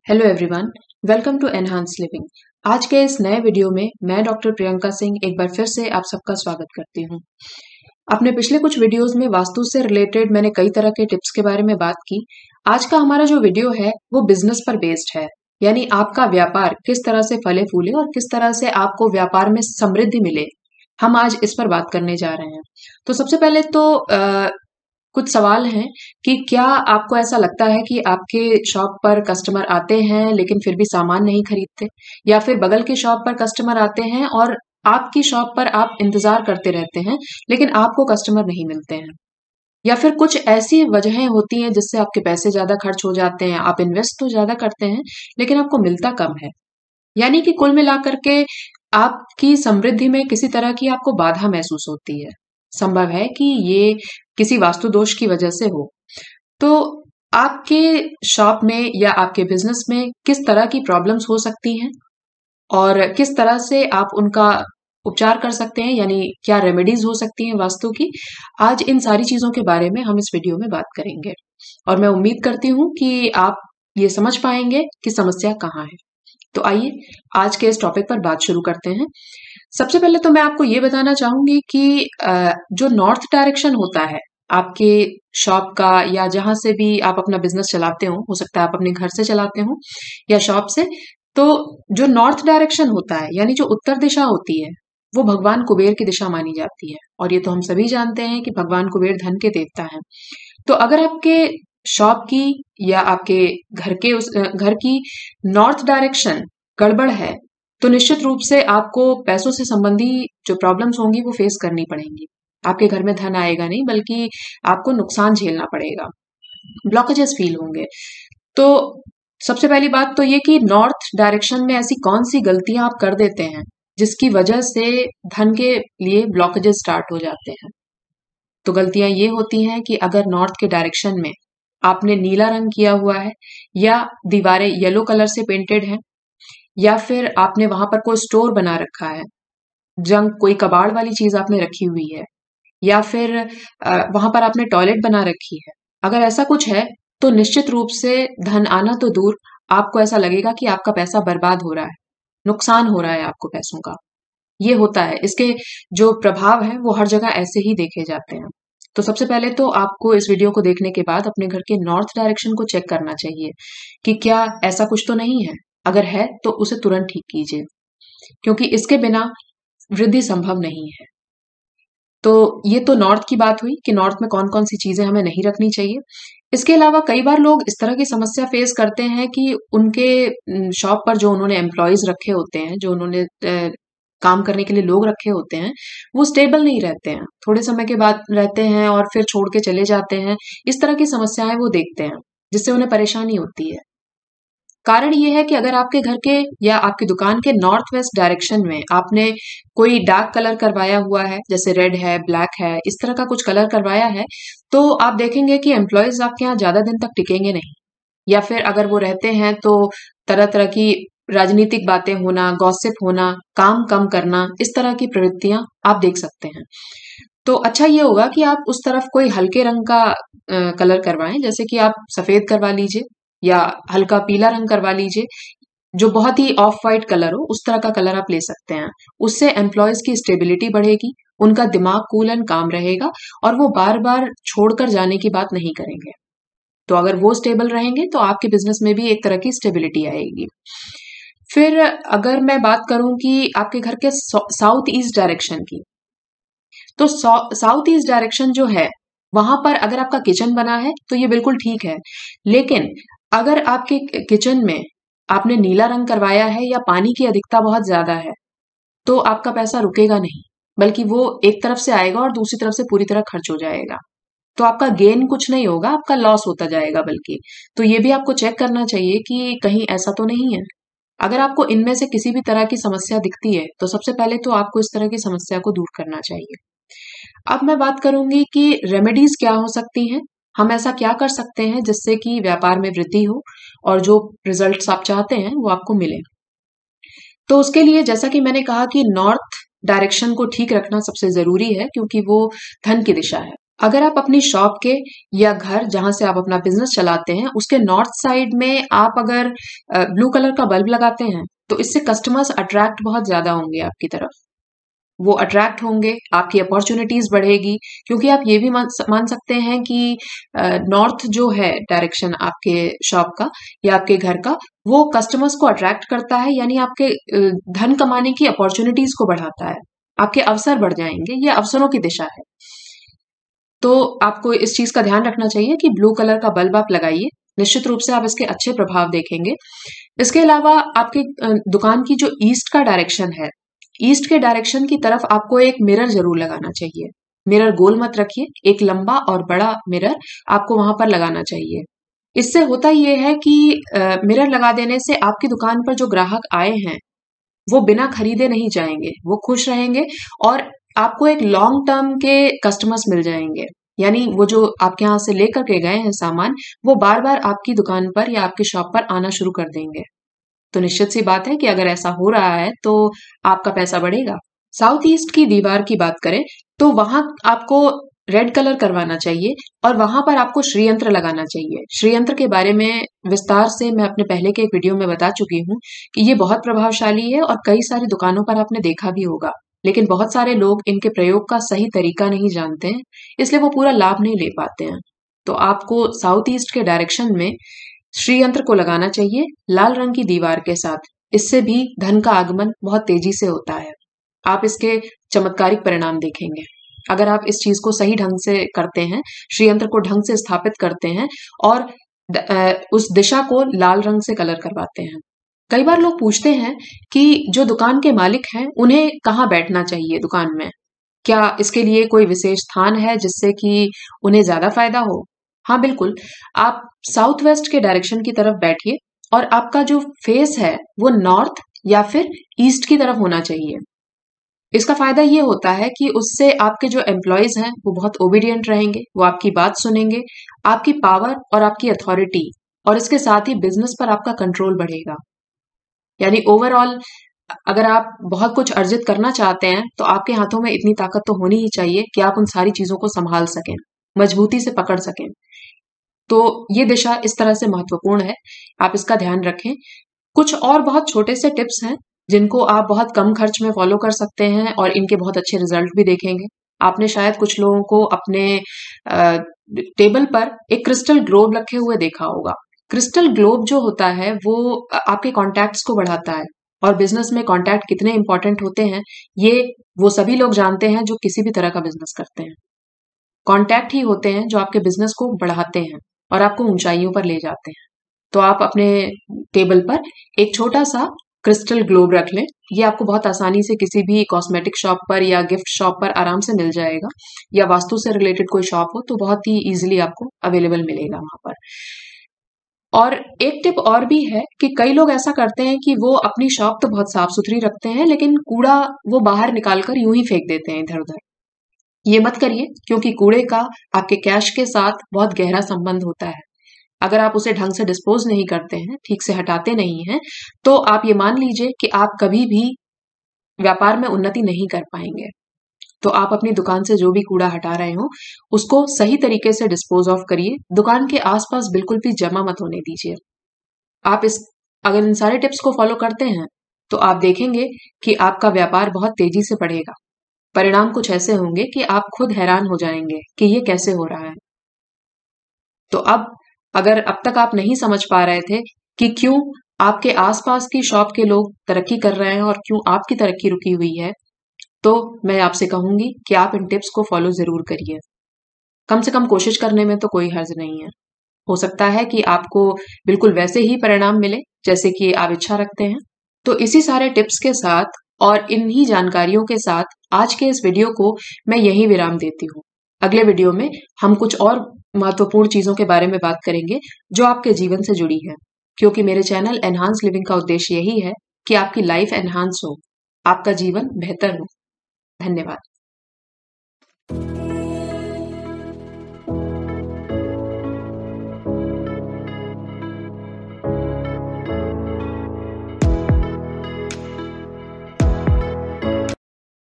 Hello everyone, welcome to enhance living. आज के इस नए वीडियो में मैं डॉक्टर प्रियंका सिंह एक बार फिर से आप सबका स्वागत करती हूँ। अपने पिछले कुछ वीडियोस में वास्तु से रिलेटेड मैंने कई तरह के टिप्स के बारे में बात की। आज का हमारा जो वीडियो है वो बिजनेस पर बेस्ड है, यानी आपका व्यापार किस तरह से फले फूले और किस तरह से आपको व्यापार में समृद्धि मिले, हम आज इस पर बात करने जा रहे हैं। तो सबसे पहले तो कुछ सवाल हैं कि क्या आपको ऐसा लगता है कि आपके शॉप पर कस्टमर आते हैं लेकिन फिर भी सामान नहीं खरीदते, या फिर बगल के शॉप पर कस्टमर आते हैं और आपकी शॉप पर आप इंतजार करते रहते हैं लेकिन आपको कस्टमर नहीं मिलते हैं, या फिर कुछ ऐसी वजहें होती हैं जिससे आपके पैसे ज्यादा खर्च हो जाते हैं, आप इन्वेस्ट तो ज्यादा करते हैं लेकिन आपको मिलता कम है। यानी कि कुल मिलाकर के आपकी समृद्धि में किसी तरह की आपको बाधा महसूस होती है। संभव है कि ये किसी वास्तु दोष की वजह से हो। तो आपके शॉप में या आपके बिजनेस में किस तरह की प्रॉब्लम्स हो सकती हैं और किस तरह से आप उनका उपचार कर सकते हैं, यानी क्या रेमेडीज हो सकती हैं वास्तु की। आज इन सारी चीजों के बारे में हम इस वीडियो में बात करेंगे और मैं उम्मीद करती हूँ कि आप ये समझ पाएंगे कि समस्या कहाँ है। तो आइए आज के इस टॉपिक पर बात शुरू करते हैं। सबसे पहले तो मैं आपको ये बताना चाहूंगी कि जो नॉर्थ डायरेक्शन होता है आपके शॉप का, या जहां से भी आप अपना बिजनेस चलाते हो सकता है आप अपने घर से चलाते हो या शॉप से, तो जो नॉर्थ डायरेक्शन होता है यानी जो उत्तर दिशा होती है वो भगवान कुबेर की दिशा मानी जाती है, और ये तो हम सभी जानते हैं कि भगवान कुबेर धन के देवता हैं। तो अगर आपके शॉप की या आपके घर की नॉर्थ डायरेक्शन गड़बड़ है तो निश्चित रूप से आपको पैसों से संबंधी जो प्रॉब्लम्स होंगी वो फेस करनी पड़ेंगी। आपके घर में धन आएगा नहीं बल्कि आपको नुकसान झेलना पड़ेगा, ब्लॉकेजेस फील होंगे। तो सबसे पहली बात तो ये कि नॉर्थ डायरेक्शन में ऐसी कौन सी गलतियां आप कर देते हैं जिसकी वजह से धन के लिए ब्लॉकेजेस स्टार्ट हो जाते हैं। तो गलतियां ये होती हैं कि अगर नॉर्थ के डायरेक्शन में आपने नीला रंग किया हुआ है, या दीवारें येलो कलर से पेंटेड हैं, या फिर आपने वहां पर कोई स्टोर बना रखा है, जंग कोई कबाड़ वाली चीज आपने रखी हुई है, या फिर वहां पर आपने टॉयलेट बना रखी है। अगर ऐसा कुछ है तो निश्चित रूप से धन आना तो दूर, आपको ऐसा लगेगा कि आपका पैसा बर्बाद हो रहा है, नुकसान हो रहा है आपको पैसों का। ये होता है, इसके जो प्रभाव है वो हर जगह ऐसे ही देखे जाते हैं। तो सबसे पहले तो आपको इस वीडियो को देखने के बाद अपने घर के नॉर्थ डायरेक्शन को चेक करना चाहिए कि क्या ऐसा कुछ तो नहीं है। अगर है तो उसे तुरंत ठीक कीजिए, क्योंकि इसके बिना वृद्धि संभव नहीं है। तो ये तो नॉर्थ की बात हुई कि नॉर्थ में कौन कौन सी चीजें हमें नहीं रखनी चाहिए। इसके अलावा कई बार लोग इस तरह की समस्या फेस करते हैं कि उनके शॉप पर जो उन्होंने एम्प्लॉयज रखे होते हैं, जो उन्होंने काम करने के लिए लोग रखे होते हैं, वो स्टेबल नहीं रहते हैं, थोड़े समय के बाद रहते हैं और फिर छोड़ के चले जाते हैं। इस तरह की समस्याएं वो देखते हैं जिससे उन्हें परेशानी होती है। कारण ये है कि अगर आपके घर के या आपकी दुकान के नॉर्थ वेस्ट डायरेक्शन में आपने कोई डार्क कलर करवाया हुआ है, जैसे रेड है, ब्लैक है, इस तरह का कुछ कलर करवाया है, तो आप देखेंगे कि एम्प्लॉयज आपके यहाँ ज्यादा दिन तक टिकेंगे नहीं। या फिर अगर वो रहते हैं तो तरह तरह की राजनीतिक बातें होना, गॉसिप होना, काम कम करना, इस तरह की प्रवृत्तियां आप देख सकते हैं। तो अच्छा ये होगा कि आप उस तरफ कोई हल्के रंग का कलर करवाएं, जैसे कि आप सफेद करवा लीजिए या हल्का पीला रंग करवा लीजिए, जो बहुत ही ऑफ वाइट कलर हो उस तरह का कलर आप ले सकते हैं। उससे एम्प्लॉयज की स्टेबिलिटी बढ़ेगी, उनका दिमाग कूल एंड काम रहेगा और वो बार बार छोड़कर जाने की बात नहीं करेंगे। तो अगर वो स्टेबल रहेंगे तो आपके बिजनेस में भी एक तरह की स्टेबिलिटी आएगी। फिर अगर मैं बात करूं कि आपके घर के साउथ ईस्ट डायरेक्शन की, तो साउथ ईस्ट डायरेक्शन जो है वहां पर अगर आपका किचन बना है तो ये बिल्कुल ठीक है, लेकिन अगर आपके किचन में आपने नीला रंग करवाया है या पानी की अधिकता बहुत ज्यादा है तो आपका पैसा रुकेगा नहीं, बल्कि वो एक तरफ से आएगा और दूसरी तरफ से पूरी तरह खर्च हो जाएगा। तो आपका गेन कुछ नहीं होगा, आपका लॉस होता जाएगा बल्कि। तो ये भी आपको चेक करना चाहिए कि कहीं ऐसा तो नहीं है। अगर आपको इनमें से किसी भी तरह की समस्या दिखती है तो सबसे पहले तो आपको इस तरह की समस्या को दूर करना चाहिए। अब मैं बात करूंगी कि रेमेडीज क्या हो सकती हैं, हम ऐसा क्या कर सकते हैं जिससे कि व्यापार में वृद्धि हो और जो रिजल्ट्स आप चाहते हैं वो आपको मिले। तो उसके लिए जैसा कि मैंने कहा कि नॉर्थ डायरेक्शन को ठीक रखना सबसे जरूरी है, क्योंकि वो धन की दिशा है। अगर आप अपनी शॉप के या घर जहां से आप अपना बिजनेस चलाते हैं उसके नॉर्थ साइड में आप अगर ब्लू कलर का बल्ब लगाते हैं तो इससे कस्टमर्स अट्रैक्ट बहुत ज्यादा होंगे आपकी तरफ। वो अट्रैक्ट होंगे, आपकी अपॉर्चुनिटीज बढ़ेगी, क्योंकि आप ये भी मान सकते हैं कि नॉर्थ जो है डायरेक्शन आपके शॉप का या आपके घर का, वो कस्टमर्स को अट्रैक्ट करता है, यानी आपके धन कमाने की अपॉर्चुनिटीज को बढ़ाता है, आपके अवसर बढ़ जाएंगे, ये अवसरों की दिशा है। तो आपको इस चीज का ध्यान रखना चाहिए कि ब्लू कलर का बल्ब आप लगाइए, निश्चित रूप से आप इसके अच्छे प्रभाव देखेंगे। इसके अलावा आपके दुकान की जो ईस्ट का डायरेक्शन है, ईस्ट के डायरेक्शन की तरफ आपको एक मिरर जरूर लगाना चाहिए। मिरर गोल मत रखिए, एक लंबा और बड़ा मिरर आपको वहां पर लगाना चाहिए। इससे होता यह है कि मिरर लगा देने से आपकी दुकान पर जो ग्राहक आए हैं वो बिना खरीदे नहीं जाएंगे, वो खुश रहेंगे और आपको एक लॉन्ग टर्म के कस्टमर्स मिल जाएंगे। यानी वो जो आपके यहाँ से लेकर के गए हैं सामान, वो बार बार आपकी दुकान पर या आपकी शॉप पर आना शुरू कर देंगे। तो निश्चित सी बात है कि अगर ऐसा हो रहा है तो आपका पैसा बढ़ेगा। साउथ ईस्ट की दीवार की बात करें तो वहां आपको रेड कलर करवाना चाहिए और वहां पर आपको श्रीयंत्र लगाना चाहिए। श्रीयंत्र के बारे में विस्तार से मैं अपने पहले के एक वीडियो में बता चुकी हूँ कि ये बहुत प्रभावशाली है और कई सारी दुकानों पर आपने देखा भी होगा, लेकिन बहुत सारे लोग इनके प्रयोग का सही तरीका नहीं जानते हैं, इसलिए वो पूरा लाभ नहीं ले पाते हैं। तो आपको साउथ ईस्ट के डायरेक्शन में श्रीयंत्र को लगाना चाहिए लाल रंग की दीवार के साथ। इससे भी धन का आगमन बहुत तेजी से होता है। आप इसके चमत्कारिक परिणाम देखेंगे अगर आप इस चीज को सही ढंग से करते हैं, श्रीयंत्र को ढंग से स्थापित करते हैं और उस दिशा को लाल रंग से कलर करवाते हैं। कई बार लोग पूछते हैं कि जो दुकान के मालिक हैं उन्हें कहाँ बैठना चाहिए दुकान में, क्या इसके लिए कोई विशेष स्थान है जिससे कि उन्हें ज्यादा फायदा हो? हाँ बिल्कुल, आप साउथ वेस्ट के डायरेक्शन की तरफ बैठिए और आपका जो फेस है वो नॉर्थ या फिर ईस्ट की तरफ होना चाहिए। इसका फायदा ये होता है कि उससे आपके जो एम्प्लॉयज हैं वो बहुत ओबीडियंट रहेंगे, वो आपकी बात सुनेंगे, आपकी पावर और आपकी अथॉरिटी और इसके साथ ही बिजनेस पर आपका कंट्रोल बढ़ेगा। यानी ओवरऑल अगर आप बहुत कुछ अर्जित करना चाहते हैं तो आपके हाथों में इतनी ताकत तो होनी ही चाहिए कि आप उन सारी चीजों को संभाल सकें, मजबूती से पकड़ सकें। तो ये दिशा इस तरह से महत्वपूर्ण है, आप इसका ध्यान रखें। कुछ और बहुत छोटे से टिप्स हैं जिनको आप बहुत कम खर्च में फॉलो कर सकते हैं और इनके बहुत अच्छे रिजल्ट भी देखेंगे। आपने शायद कुछ लोगों को अपने टेबल पर एक क्रिस्टल ग्लोब रखे हुए देखा होगा। क्रिस्टल ग्लोब जो होता है वो आपके कॉन्टैक्ट्स को बढ़ाता है और बिजनेस में कॉन्टैक्ट कितने इंपॉर्टेंट होते हैं ये वो सभी लोग जानते हैं जो किसी भी तरह का बिजनेस करते हैं। कॉन्टैक्ट ही होते हैं जो आपके बिजनेस को बढ़ाते हैं और आपको ऊंचाइयों पर ले जाते हैं। तो आप अपने टेबल पर एक छोटा सा क्रिस्टल ग्लोब रख लें, ये आपको बहुत आसानी से किसी भी कॉस्मेटिक शॉप पर या गिफ्ट शॉप पर आराम से मिल जाएगा, या वास्तु से रिलेटेड कोई शॉप हो तो बहुत ही इजीली आपको अवेलेबल मिलेगा वहां पर। और एक टिप और भी है कि कई लोग ऐसा करते हैं कि वो अपनी शॉप तो बहुत साफ सुथरी रखते हैं लेकिन कूड़ा वो बाहर निकालकर यूं ही फेंक देते हैं इधर उधर। ये मत करिए, क्योंकि कूड़े का आपके कैश के साथ बहुत गहरा संबंध होता है। अगर आप उसे ढंग से डिस्पोज नहीं करते हैं, ठीक से हटाते नहीं हैं, तो आप ये मान लीजिए कि आप कभी भी व्यापार में उन्नति नहीं कर पाएंगे। तो आप अपनी दुकान से जो भी कूड़ा हटा रहे हो उसको सही तरीके से डिस्पोज ऑफ करिए, दुकान के आसपास बिल्कुल भी जमा मत होने दीजिए। आप इस अगर इन सारे टिप्स को फॉलो करते हैं तो आप देखेंगे कि आपका व्यापार बहुत तेजी से बढ़ेगा। परिणाम कुछ ऐसे होंगे कि आप खुद हैरान हो जाएंगे कि ये कैसे हो रहा है। तो अगर अब तक आप नहीं समझ पा रहे थे कि क्यों आपके आसपास की शॉप के लोग तरक्की कर रहे हैं और क्यों आपकी तरक्की रुकी हुई है, तो मैं आपसे कहूंगी कि आप इन टिप्स को फॉलो जरूर करिए। कम से कम कोशिश करने में तो कोई हर्ज नहीं है। हो सकता है कि आपको बिल्कुल वैसे ही परिणाम मिले जैसे कि आप इच्छा रखते हैं। तो इसी सारे टिप्स के साथ और इन्हीं जानकारियों के साथ आज के इस वीडियो को मैं यही विराम देती हूँ। अगले वीडियो में हम कुछ और महत्वपूर्ण चीजों के बारे में बात करेंगे जो आपके जीवन से जुड़ी है, क्योंकि मेरे चैनल एनहांस लिविंग का उद्देश्य यही है कि आपकी लाइफ एनहांस हो, आपका जीवन बेहतर हो। धन्यवाद।